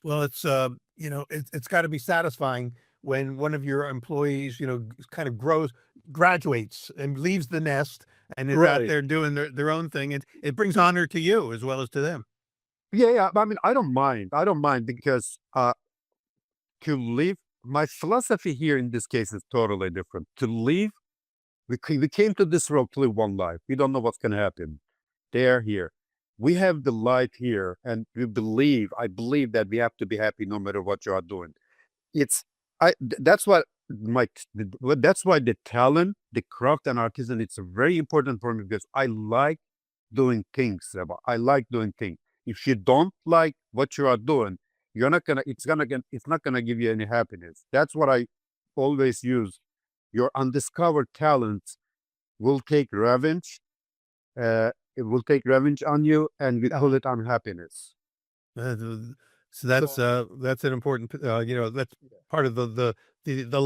Well, it's got to be satisfying when one of your employees, kind of graduates and leaves the nest and is out Right. there doing their own thing. It brings honor to you as well as to them. Yeah, yeah. I mean, I don't mind. I don't mind because to live, my philosophy here in this case is totally different. To live, we came to this world to live one life. We don't know what's going to happen. They're here. We have the light here, and I believe that we have to be happy no matter what you are doing. It's that's what that's why the talent, the craft and artisan, it's very important for me because I like doing things. I like doing things. If you don't like what you are doing, you're not gonna it's not gonna give you any happiness. That's what I always use. Your undiscovered talents will take revenge. It will take revenge on you, and we call Uh-huh. it unhappiness. Uh, th- So So that's an important, that's part of the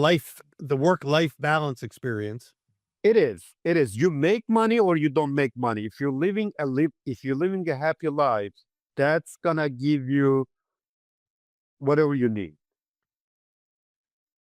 life, the work-life balance experience. it is. It is. You make money or you don't make money. If you're living a happy life, that's gonna give you whatever you need.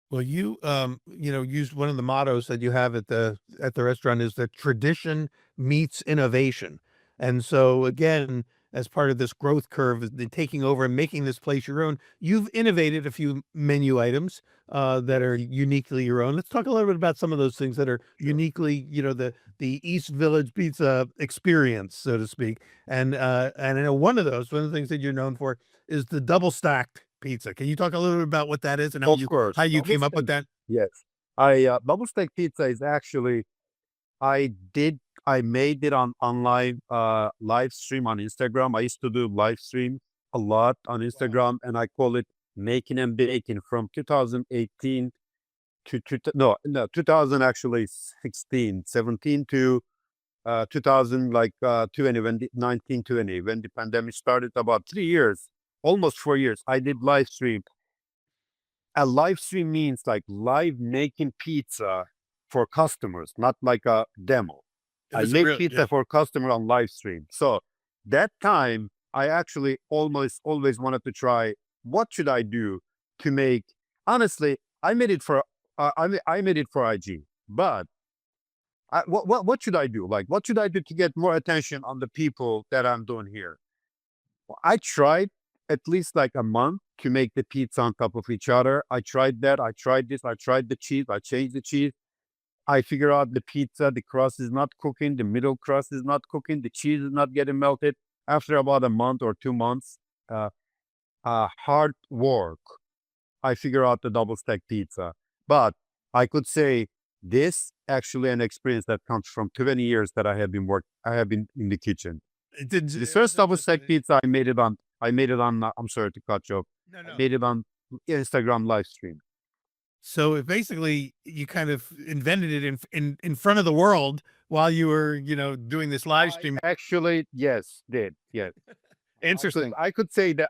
Well, used one of the mottos that you have at the restaurant is that tradition meets innovation. And so again, as part of this growth curve, the taking over and making this place your own, you've innovated a few menu items that are Yes. uniquely your own. Let's talk a little bit about some of those things that are Sure. uniquely, the East Village pizza experience, so to speak. And I know one of the things that you're known for is the double stacked pizza. Can you talk a little bit about what that is and Of how course. you Double came up with steak. that? Yes. Double steak pizza is actually I did I made it on online live stream on Instagram. I used to do live stream a lot on Wow. Instagram, and I call it making and baking from 2018 to no 2000 actually 16 17 to 2000 like 20 when 1920 when the pandemic started about 3 years, almost 4 years. I did live stream. A live stream means like live making pizza for customers, not like a demo. It I was a make real pizza yeah. for customer on live stream. So that time I actually almost always wanted to try what should I do to make. Honestly, I made it for I made it for IG, but what should I do? Like, what should I do to get more attention on the people that I'm doing here? Well, I tried at least like a month to make the pizza on top of each other. I tried that. I tried this. I tried the cheese. I changed the cheese. I figure out the pizza, the crust is not cooking, the middle crust is not cooking, the cheese is not getting melted. After about a month or 2 months, uh, hard work, I figure out the double stack pizza. But I could say this actually an experience that comes from 20 years that I have been in the kitchen. It did The it first wasn't double just stack pizza I made it on, I'm sorry to cut you off. no, I no. made it on Instagram live stream. So it basically you kind of invented it in front of the world while you were, doing this live I stream. actually, yes, did. Yes. Interesting. I could say that,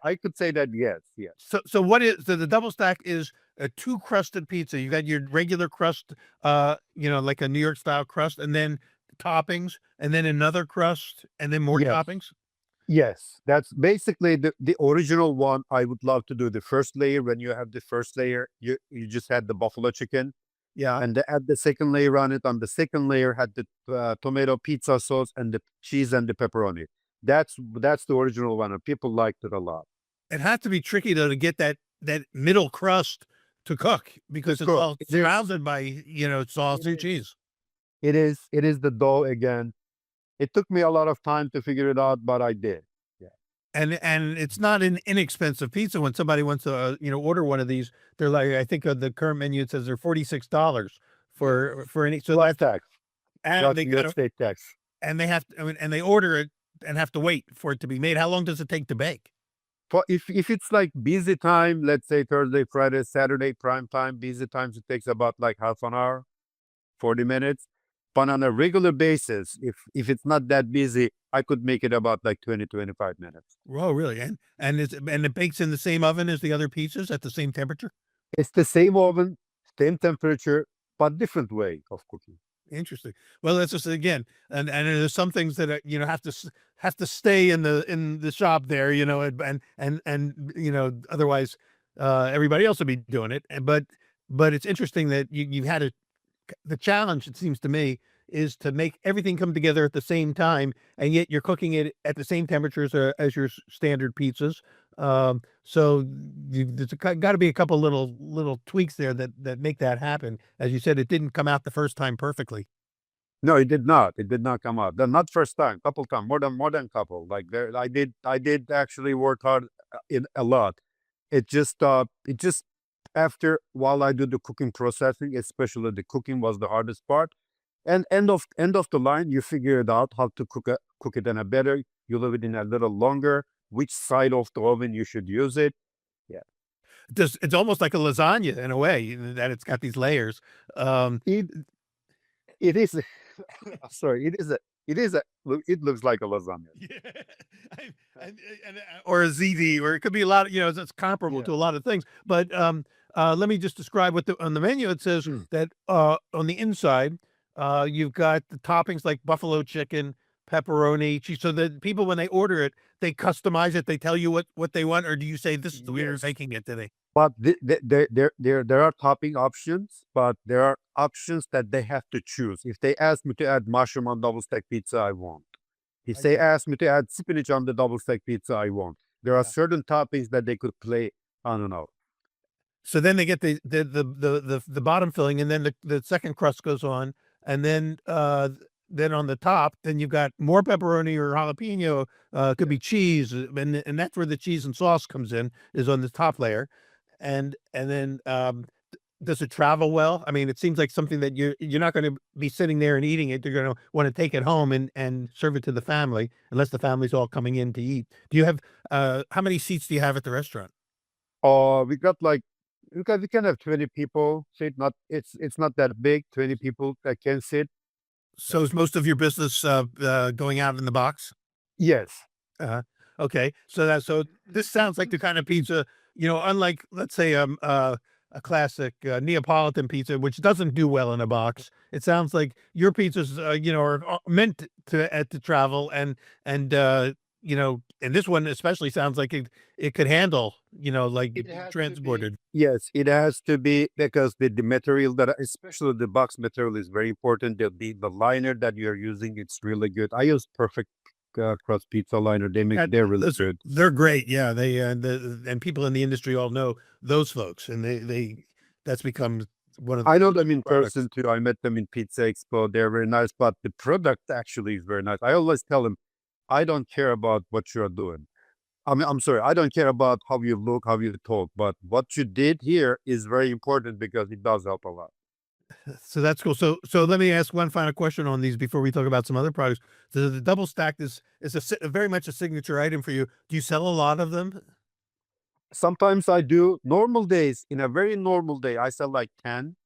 yes, yes. So the double stack is a two crusted pizza. You got your regular crust, like a New York style crust, and then toppings, and then another crust, and then more Yes. toppings. Yes. That's basically the original one. I would love to do the first layer. When you have the first layer, you just had the buffalo chicken. Yeah. And add the second layer on it. On the second layer had the tomato pizza sauce and the cheese and the pepperoni. That's the original one, and people liked it a lot. It had to be tricky though to get that middle crust to cook To because it's cook, all surrounded by, sauce it and is, cheese. it is the dough again. It took me a lot of time to figure it out, but I did. Yeah. And it's not an inexpensive pizza when somebody wants to, order one of these, they're like, I think of the current menu, it says they're $46 Yes. for any, so Plus that's, tax, and plus they US gotta, state tax. and they have to, and they order it and have to wait for it to be made. How long does it take to bake? For if it's like busy time, let's say Thursday, Friday, Saturday, prime time, busy times, it takes about like half an hour, 40 minutes. But on a regular basis, if it's not that busy, I could make it about like 20 to 25 minutes. Oh, really? And it bakes in the same oven as the other pizzas at the same temperature? It's the same oven, same temperature, but different way of cooking. Interesting. Well, that's just again, and there's some things that have to stay in the shop there, and otherwise, everybody else will be doing it. But it's interesting that you've had the challenge, it seems to me, is to make everything come together at the same time, and yet you're cooking it at the same temperatures as your standard pizzas. So there's got to be a couple little tweaks there that make that happen. As you said, it didn't come out the first time perfectly. No, it did not. It did not come out. Not first time, couple time, more than couple. Like there, I did actually work hard in a lot. It just after while I do the cooking processing, especially the cooking was the hardest part. And end of the line, you figure it out how to cook it in a better. You leave it in a little longer. Which side of the oven you should use it. Yeah, It's almost like a lasagna in a way that it's got these layers. Um, it it is. Sorry, it looks like a lasagna. Yeah, I, or a ZD, or it could be a lot of, it's comparable Yeah. to a lot of things. But let me just describe what on the menu. It says Mm. that on the inside, you've got the toppings like buffalo chicken, pepperoni, cheese. So that people, when they order it, they customize it. They tell you what they want, or do you say this is the way you're Yes. making it today? But there are topping options, but there are options that they have to choose. If they ask me to add mushroom on double stack pizza, I won't. If I they see. ask me to add spinach on the double stack pizza, I won't. There are Yeah. certain toppings that they could play. I don't know. So then they get the bottom filling, and then the second crust goes on, and then on the top, then you've got more pepperoni or jalapeno. It could Yeah. be cheese, and that's where the cheese and sauce comes in, is on the top layer, and then does it travel well? I mean, it seems like something that you're not going to be sitting there and eating it. You're going to want to take it home and serve it to the family, unless the family's all coming in to eat. Do you have how many seats do you have at the restaurant? We got like we can have 20 people sit. Not it's not that big. 20 people that can sit. Yeah. So is most of your business, going out in the box? Yes. Uh-huh. Okay. So this sounds like the kind of pizza, unlike, let's say, a classic, Neapolitan pizza, which doesn't do well in a box. It sounds like your pizzas, are meant to travel, and this one especially sounds like it could handle, like It has to be. transported. Yes, it has to be because the material that especially the box material is very important. The liner that you're using, it's really good. I use perfect crust pizza liner. They're really good. They're great. Yeah, and people in the industry all know those folks, and that's become one of the I know them in products. person too. I met them in Pizza Expo. They're very nice, but the product actually is very nice. I always tell them, I don't care about what you're doing. I mean, I'm sorry, I don't care about how you look, how you talk, but what you did here is very important because it does help a lot. So that's cool. So let me ask one final question on these before we talk about some other products. The double stacked is very much a signature item for you. Do you sell a lot of them? Sometimes I do normal days. In a very normal day, I sell like 10,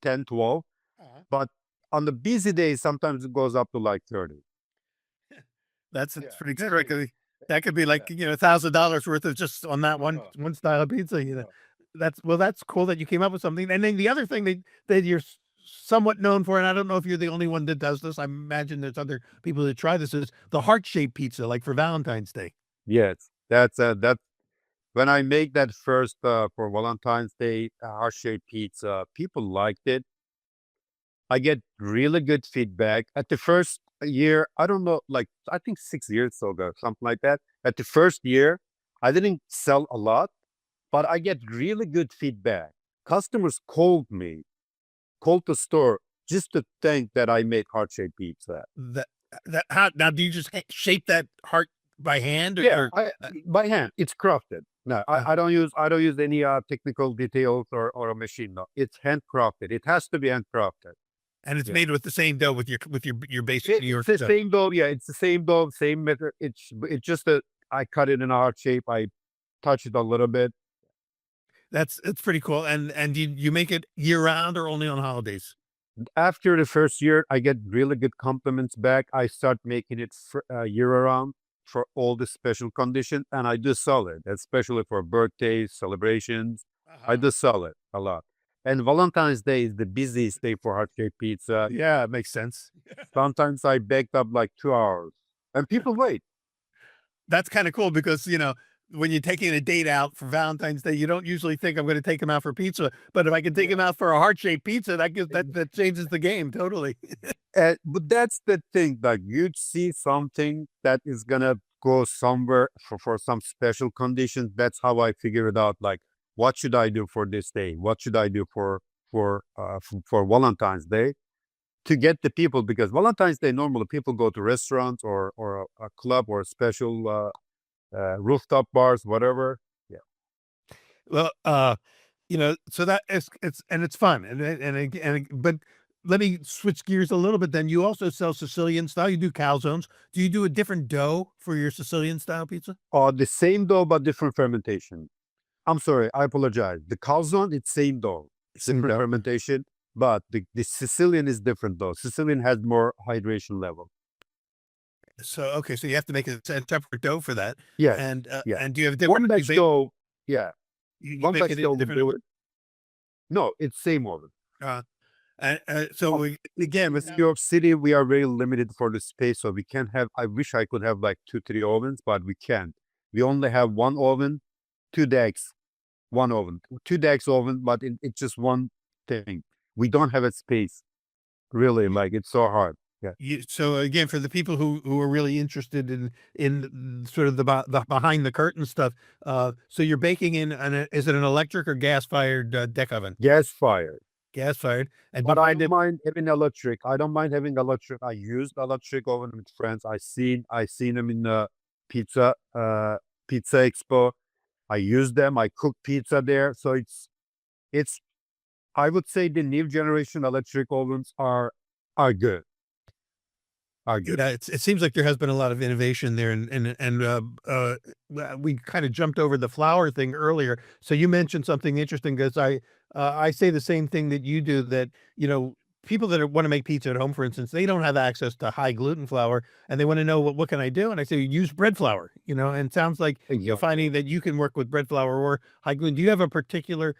12. Uh-huh. But on the busy days, sometimes it goes up to like 30. That's Yeah, pretty good, right? very. 'Cause that could be Yeah. like, $1,000 worth of just on that No, one no, one style of pizza. no. That's cool that you came up with something. And then the other thing that you're somewhat known for, and I don't know if you're the only one that does this. I imagine there's other people that try this, is the heart shaped pizza, like for Valentine's Day. Yes, that's when I make that first for Valentine's Day heart-shaped pizza, people liked it. I get really good feedback. At the first year, I don't know, like I think 6 years ago, something like that. At the first year, I didn't sell a lot, but I get really good feedback. Customers called the store just to thank that I made heart-shaped pizza. That that how now do you just shape that heart by hand, Yeah, or I by hand. It's crafted. No, uh, I don't use any technical details or a machine. No, it's handcrafted. It has to be handcrafted. and it's Yeah. made with the same dough with your basic New It's York the stuff? same dough. Yeah, it's the same dough, same method. It's just that I cut it in a heart shape. I touch it a little bit. It's pretty cool. And you make it year round or only on holidays? After the first year, I get really good compliments back. I start making it year around for all the special conditions, and I do sell it, especially for birthdays, celebrations. I Uh-huh. do sell it a lot. And Valentine's Day is the busiest day for heart-shaped pizza. Yeah, it makes sense. Sometimes I baked up like 2 hours, and people wait. That's kind of cool because, when you're taking a date out for Valentine's Day, you don't usually think I'm going to take him out for pizza, but if I can take him out for a heart-shaped pizza, that changes the game totally. But that's the thing. Like you'd see something that is gonna go somewhere for some special conditions. That's how I figure it out. Like, what should I do for this day? What should I do for Valentine's Day to get the people? Because Valentine's Day normally people go to restaurants or a club or a special rooftop bars, whatever. Yeah. Well, so that is it's fun but let me switch gears a little bit. Then you also sell Sicilian style. You do calzones. Do you do a different dough for your Sicilian style pizza? The same dough but different fermentation. I'm sorry, I apologize. The calzone, it's same dough, same Different. fermentation, but the Sicilian is different though. Sicilian has more hydration level. So okay, so you have to make a separate dough for that. Yes, yeah. And do you have One different batch dough, yeah. you One make batch it in dough will different do it. No, it's same oven. uh and so Again, with New York City, we are very limited for the space, so we can't have. I wish I could have like 2, 3 ovens, but we can't. We only have one oven, 2 decks, one oven, 2 decks oven, but it's just one thing. We don't have a space. Really, like it's so hard. Yeah. so again, for the people who are really interested in sort of the behind the curtain stuff, so you're baking in is it an electric or gas fired deck oven? Gas fired. Gas fired, and But I behind don't it. mind having electric. I don't mind having electric. I used electric oven with friends. I seen them in the pizza expo. I used them. I cooked pizza there. So it's I would say the new generation electric ovens are good. Are good. Yeah, it seems like there has been a lot of innovation there, we kind of jumped over the flour thing earlier. So you mentioned something interesting because I say the same thing that you do. That people that want to make pizza at home, for instance, they don't have access to high gluten flour, and they want to know what can I do, and I say use bread flour. And it sounds like you're Exactly. finding that you can work with bread flour or high gluten. Do you have a particular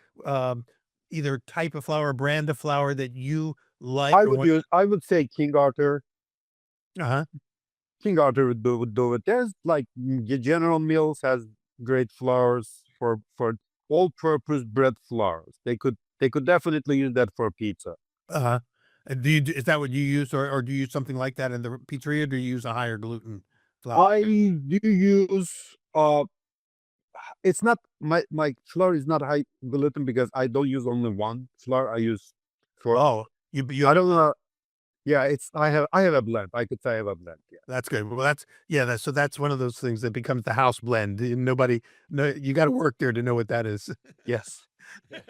either type of flour, brand of flour that you like or want? I would say King Arthur. Uh-huh. King Arthur would do it. There's like General Mills has great flours for all purpose bread flours. They could definitely use that for pizza. Uh-huh. And is that what you use, or do you use something like that in the pizzeria? Or do you use a higher gluten flour? I do use it's not my flour is not high gluten because I don't use only one flour. I use for Oh, you I don't know. Yeah, it's I have a blend. I could say I have a blend. Yeah. that's good. Well, that's one of those things that becomes the house blend. Nobody, no, you got to work there to know what that is. Yes.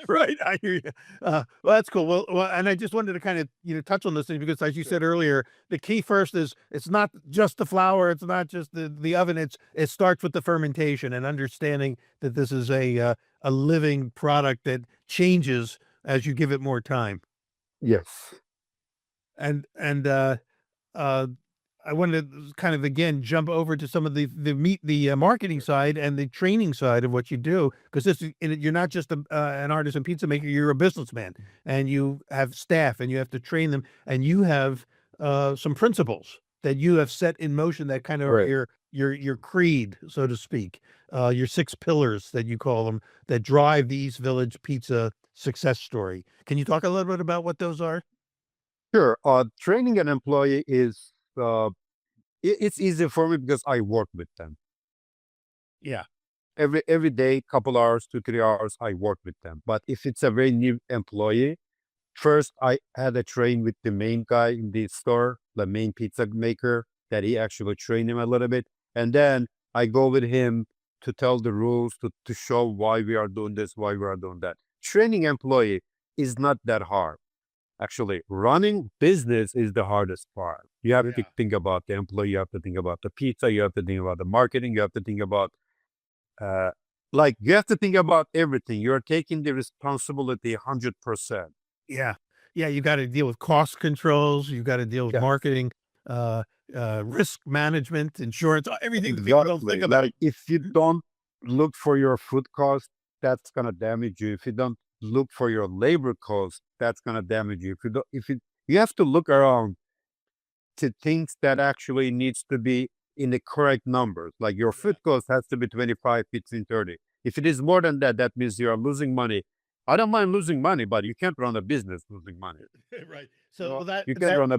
Right, I hear you. Well, that's cool. Well, and I just wanted to kind of touch on those things because, as you said earlier, the key first is it's not just the flour, it's not just the oven. It starts with the fermentation and understanding that this is a living product that changes as you give it more time. Yes. And uh, I wanted to kind of again jump over to some of the marketing side and the training side of what you do, because you're not just an artisan pizza maker, you're a businessman, and you have staff and you have to train them, and you have some principles that you have set in motion that kind of are Right. your creed, so to speak, your 6 pillars that you call them, that drive the East Village pizza success story. Can you talk a little bit about what those are? Sure. Training an employee is it's easy for me because I work with them Yeah. every day, couple hours, 2, 3 hours. I work with them. But if it's a very new employee, first I had a train with the main guy in the store, the main pizza maker, that he actually trained him a little bit, and then I go with him to tell the rules, to show why we are doing this, why we are doing that. Training employee is not that hard. Actually, running business is the hardest part. You have to Yeah. think about the employee, you have to think about the pizza, you have to think about the marketing, you have to think about, uh, you have to think about everything. You're taking the responsibility 100%. Yeah. Yeah, you gotta deal with cost controls, you gotta deal with Yeah, marketing, uh, risk management, insurance, everything that people don't think exactly. about. Like if you don't look for your food cost, that's gonna damage you. If you don't look for your labor cost, that's gonna damage you. If you don't, if you have to look around to things that actually needs to be in the correct numbers. Like your food cost has to be 25, between 30. If it is more than that, that means you are losing money. I don't mind losing money, but you can't run a business losing money. Right. You So know, that you can't that run a.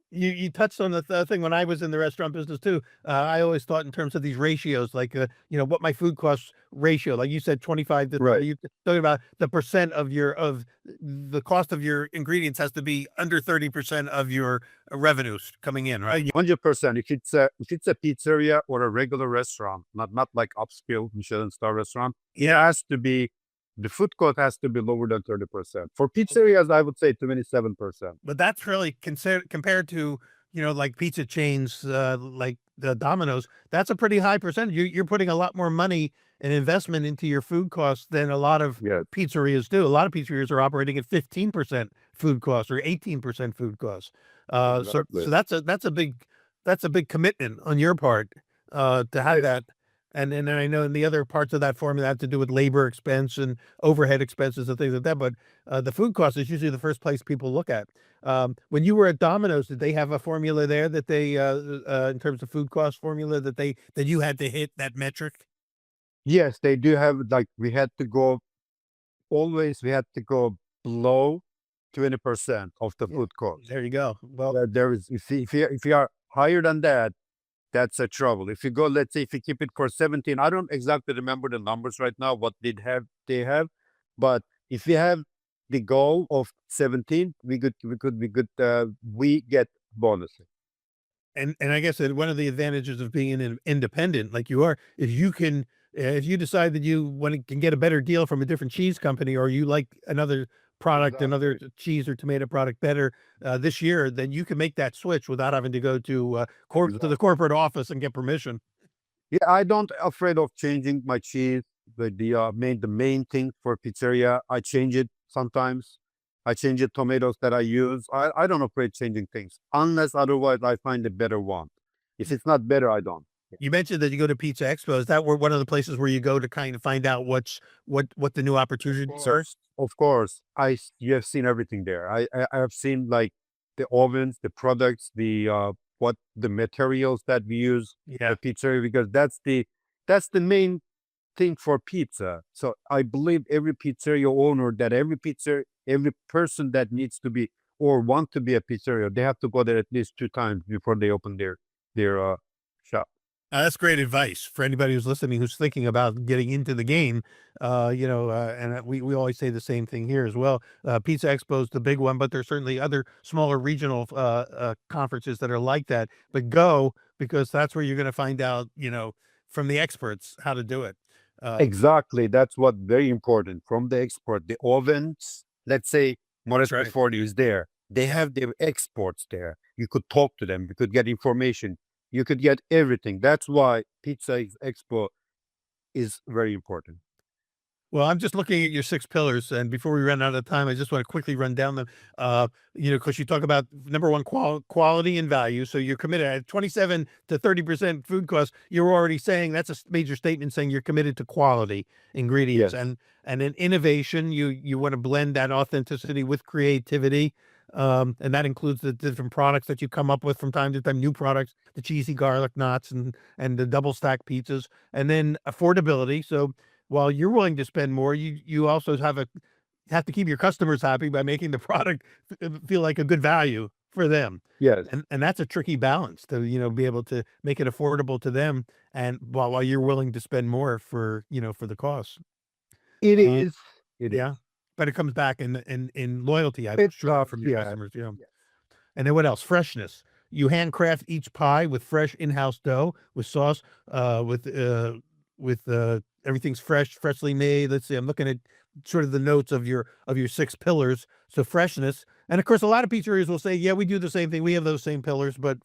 you touched on the thing when I was in the restaurant business too. I always thought in terms of these ratios, like what my food costs ratio, like you said, 25 to Right. 30. You're talking about the percent of the cost of your ingredients has to be under 30% of your revenues coming in, right? 100%. If it's a pizzeria or a regular restaurant, not like upscale Michelin star restaurant, it has to be the food cost has to be lower than 30%. For pizzerias, I would say 27%. But that's really compared to, like pizza chains, like the Domino's, that's a pretty high percentage. You're putting a lot more money and investment into your food costs than a lot of Yes, pizzerias do. A lot of pizzerias are operating at 15% food costs or 18% food costs. So exactly. that's a big commitment on your part, to It have is. that. And then I know in the other parts of that formula have to do with labor expense and overhead expenses and things like that. But the food cost is usually the first place people look at. When you were at Domino's, did they have a formula there that they, in terms of food cost formula that you had to hit that metric? Yes, they do have, like, we had to go below 20% of the Yeah, food cost. there you go. Well, There is, if you are higher than that, that's a trouble. If you go, let's say, if you keep it for 17, I don't exactly remember the numbers right now, what they have, but if we have the goal of 17, we get bonuses. and I guess that one of the advantages of being an independent like you are, if you decide that you can get a better deal from a different cheese company, or you like another product, another Exactly. cheese or tomato product better, this year, then you can make that switch without having to go to the Exactly. corporate office and get permission. Yeah, I don't afraid of changing my cheese. The main thing for pizzeria, I change it sometimes. I change the tomatoes that I use. I don't afraid changing things unless otherwise I find a better one. If it's not better, I don't. You mentioned that you go to Pizza Expo. Is that where one of the places where you go to kind of find out what the new Of opportunities are? course, of course. You have seen everything there. I have seen, like, the ovens, the products, the materials that we use in Yeah. the pizzeria, because that's the main thing for pizza. So I believe every pizzeria owner, that every person that needs to be or want to be a pizzeria, they have to go there at least 2 times before they open their shop. That's great advice for anybody who's listening, who's thinking about getting into the game. And we always say the same thing here as well. Pizza Expo is the big one, but there's certainly other smaller regional conferences that are like that. But go, because that's where you're going to find out, from the experts how to do it. Uh, Exactly. That's what very important from the export. The ovens, let's say that's Morris right. before is there. They have their exports there. You could talk to them. You could get information. You could get everything. That's why Expo is very important. Well, I'm just looking at your 6 pillars, and before we run out of time, I just wanna quickly run down them. Because you talk about number 1, quality and value, so you're committed at 27 to 30% food costs. You're already saying that's a major statement saying you're committed to quality ingredients, Yes. and then innovation, you wanna blend that authenticity with creativity, and that includes the different products that you come up with from time to time, new products, the cheesy garlic knots and the double stack pizzas, and then affordability. So while you're willing to spend more, you also have to keep your customers happy by making the product feel like a good value for them. Yes. And that's a tricky balance to, be able to make it affordable to them, and while you're willing to spend more for the cost. It Uh, is. It is. yeah. But it comes back in loyalty, I'm It sure, from your yeah. customers, And then what else? Freshness. You handcraft each pie with fresh in-house dough, with sauce, everything's fresh, freshly made. Let's see, I'm looking at sort of the notes of your 6 pillars. So freshness. And of course, a lot of pizzerias will say, yeah, we do the same thing. We have those same pillars, but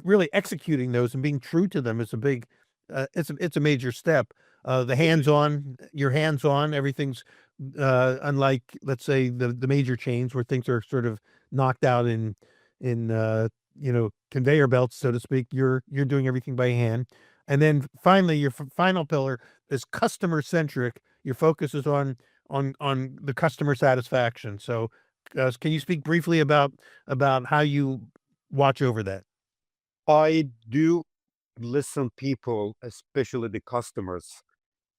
really executing those and being true to them is a big it's a major step. The It is. hands-on, you're hands-on, everything's unlike, let's say, the major chains where things are sort of knocked out in conveyor belts, so to speak. You're doing everything by hand. And then finally, your final pillar is customer centric. your focus is on the customer satisfaction. So, can you speak briefly about how you watch over that? I do listen people, especially the customers.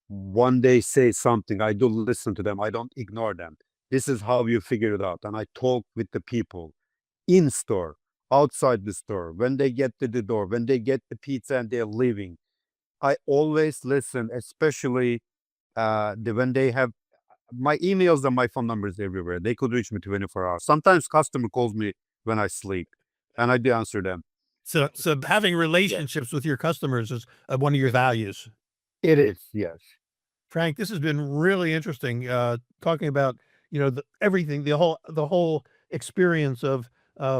When they say something, I do listen to them. I don't ignore them. This is how you figure it out. And I talk with the people in store, outside the store, when they get to the door, when they get the pizza and they're leaving. I always listen, especially when they have my emails and my phone numbers everywhere. They could reach me 24 hours. Sometimes customer calls me when I sleep, and I do answer them. So having Yeah, relationships with your customers is, one of your values. it is. Yes. Frank, this has been really interesting, talking about, everything, the whole experience of,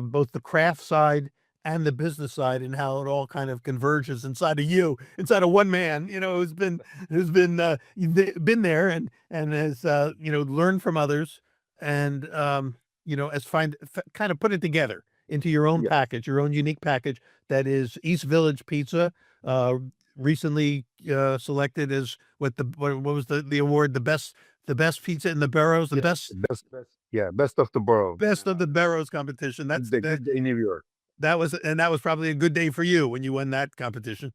both the craft side and the business side and how it all kind of converges inside of you, inside of one man, who's been, been there and has, learned from others and, has kind of put it together into your own Yeah. package, your own unique package that is East Village Pizza, uh, recently, selected as what was the award? The best pizza in the boroughs, the Yeah. best Best. Yeah. Best of the borough. best of the boroughs competition. That's The that good day in New York. that was probably a good day for you when you won that competition.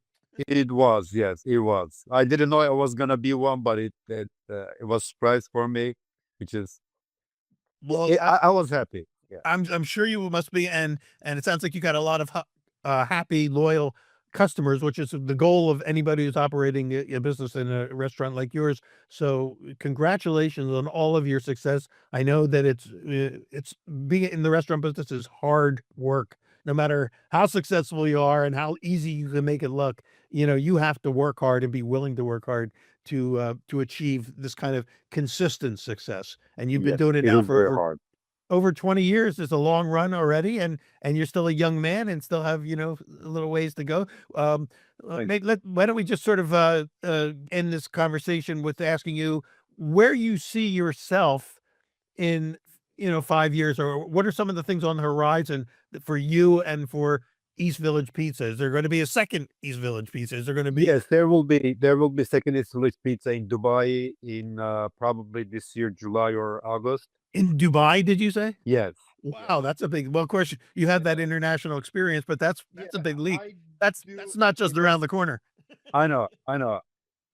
It was. Yes, it was. I didn't know I was gonna be one, but it was surprise for me, which is Well, I was happy. Yeah. I'm sure you must be, and it sounds like you got a lot of happy, loyal customers, which is the goal of anybody who's operating a business in a restaurant like yours. So, congratulations on all of your success. I know that it's being in the restaurant business is hard work. No matter how successful you are and how easy you can make it look, you have to work hard and be willing to work hard to achieve this kind of consistent success. And you've been Yes, doing it it now is for very hard. over 20 years is a long run already, and you're still a young man and still have, a little ways to go. Um, Thanks. why don't we just sort of end this conversation with asking you where you see yourself in 5 years, or what are some of the things on the horizon for you and for East Village Pizza? Is there going to be a second East Village Pizza? Is there going to be Yes, there will be second Italy pizza in Dubai in probably this year, July or August. in Dubai? Did you say? Yes. Yes. Wow, that's a big. Well, of course, you have that international experience, but that's a Yeah, big leap. I That's do not just around invest. the corner. I know, I know.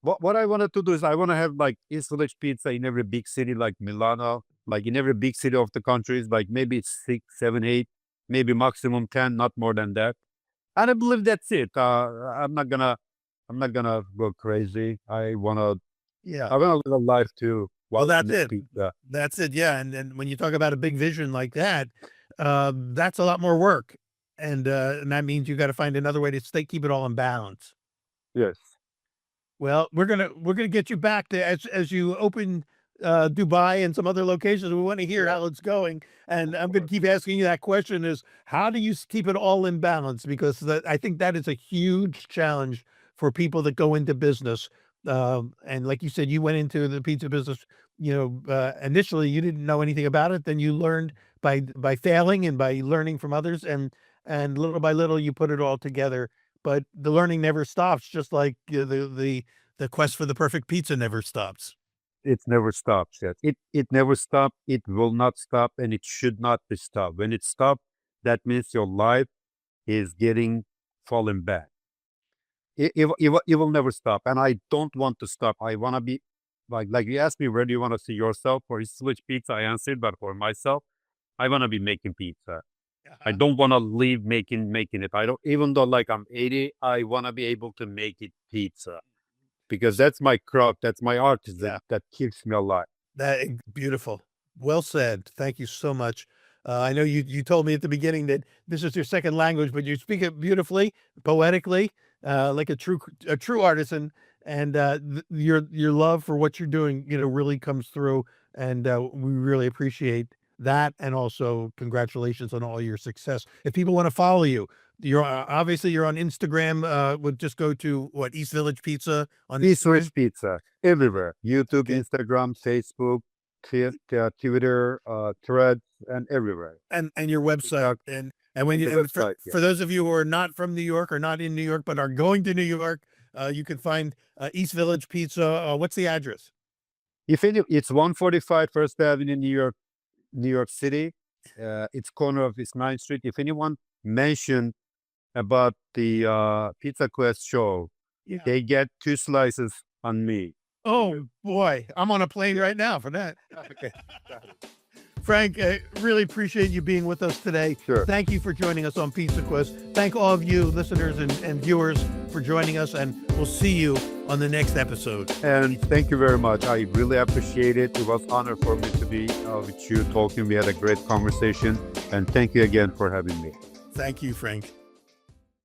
What I wanted to do is I want to have like East Village pizza in every big city, like Milano, like in every big city of the countries, like maybe six, seven, eight, maybe maximum 10, not more than that. And I believe that's it. I'm not gonna go crazy. Yeah. I wanna live a life too Well, while that's eating it. pizza. That's it. Yeah, and when you talk about a big vision like that, that's a lot more work, and that means you got to find another way to stay keep it all in balance. Yes. Well, we're gonna get you back to as you open, Dubai and some other locations. We wanna hear Yeah, how it's going, and of I'm gonna course. keep asking you that question is, how do you keep it all in balance? Because I think that is a huge challenge for people that go into business. And like you said, you went into the pizza business, initially you didn't know anything about it, then you learned by failing and by learning from others, and little by little you put it all together, but the learning never stops, just like, the quest for the perfect pizza never stops. It never stops. Yes. It never stops. It will not stop and it should not be stopped. When it stops, that means your life is getting falling back. It will never stop. And I don't want to stop. I wanna be like you asked me where do you want to see yourself for Switch Pizza, I answered, but for myself, I wanna be making pizza. I Uh-huh. don't wanna leave making it. I don't even though like I'm 80, I wanna be able to make it pizza because that's my craft, that's my Yeah. artisan that keeps me alive. Beautiful. Well said. Thank you so much. I know you told me at the beginning that this is your second language, but you speak it beautifully, poetically, like a true artisan, and, your love for what you're doing, really comes through, and, we really appreciate that, and also congratulations on all your success. If people wanna follow you, obviously, you're on Instagram, would just go to what, East Village Pizza on Instagram? Switch Pizza everywhere. YouTube, Okay. Instagram, Facebook, Twitter, Threads, and everywhere. And your website, TikTok and when and you the and website. Yeah. for those of you who are not from New York or not in New York, but are going to New York, you can find, East Village Pizza, what's the address? It's 145 First Avenue, New York City. It's corner of East 9th Street. If anyone mentioned about the Pizza Quest show, Yeah. they get 2 slices on me. Oh boy, I'm on a plane right now for that. Okay. Frank, I really appreciate you being with us today. Sure. Thank you for joining us on Pizza Quest. Thank all of you listeners and viewers for joining us, and we'll see you on the next episode. And thank you very much. I really appreciate it. It was an honor for me to be with you talking. We had a great conversation. And thank you again for having me. Thank you, Frank.